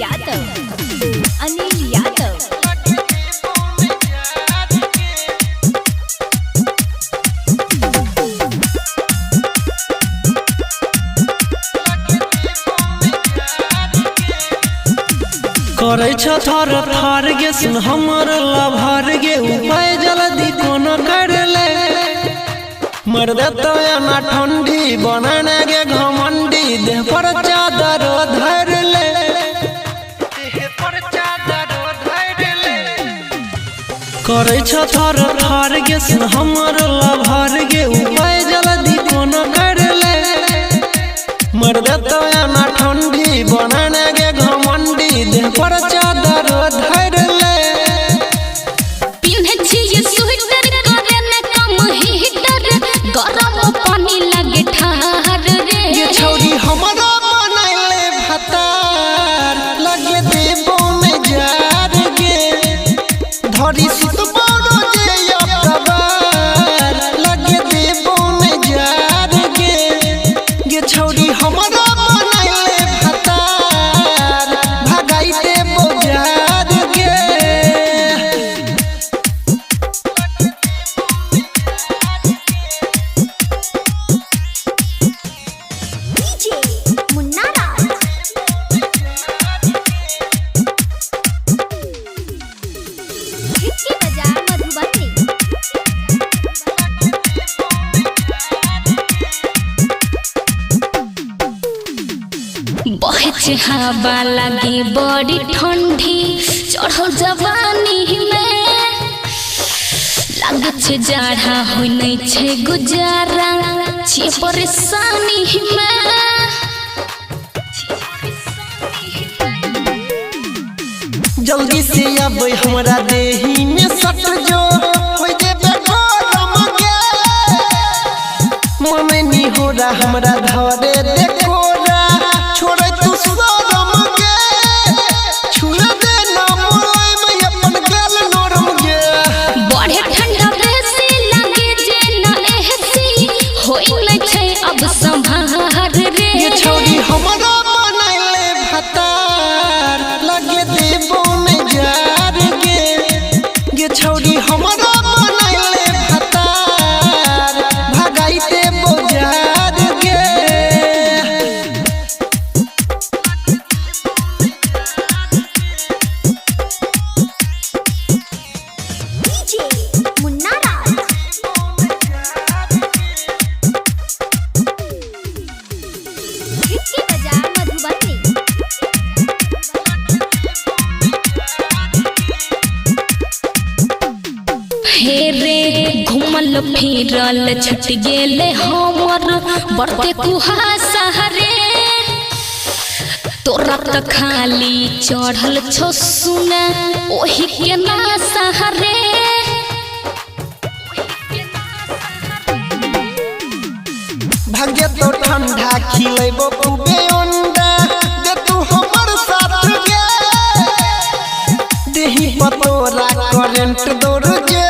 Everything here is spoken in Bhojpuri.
यादव अनिल यादव करे थर थर गे सुन हमर लभर गे उपाय जल्दी कोनो कर ले मर देतो ना ठंडी बनाने गे घमंडी देह पर चादर धर ले करे थर थर गे सुन हमर लभर गे उपाय जल्दी कोनो कर ले मर देतो ना ठंडी बनाने गे घमंडी देह पर चादर धर ले पिन्हे छिए स्वेटर करे न कम हीटर गरम पानी लगे ठार रे ये छौरी हमरा बनैले भतार लगे देबो में जार गे धरी सुतबो जे अकबर लगे देबो में जार गे ये छौरी हमरा बनैले भतार भगाई देबो जार गे डीजे मुन्ना राज हिप्पी बाजार मधुबनी बहे हवा लगी बड़ी ठंडी चढ़ो जवानी में लगे जाड़ा हो नहीं छे गुजारा छे परेशानी में जल्दी से अब हमरा देही में सट जो हो जेबे गरम गे मन नहीं हो रहा हमरा धरे देखो रा छोड़े तू शरम गे छुए दे ना मोय में अपन गल नरम गे बड़े ठंडा बेसी लगे जे न एहसी होई नहीं छे अब संभार रे ये छौरी हमरा बनैले भतार लगे देबो में जार गे ये छौरी हमरा बनैले भतार भगाई देबो जार गे डीजे मुन्ना राज हिप्पी बाजार मधुबनी हे रे घुमल फिरल छट गेले हमर बढ़ते कुहासा रे तोरा त खाली चढ़ल छो सुना ओही के नासा रे भाग्य तो ठंडा खिलेबो खूबे अंडा दे तू हमर साथ गे देही पतोरा करंट दौड़ गे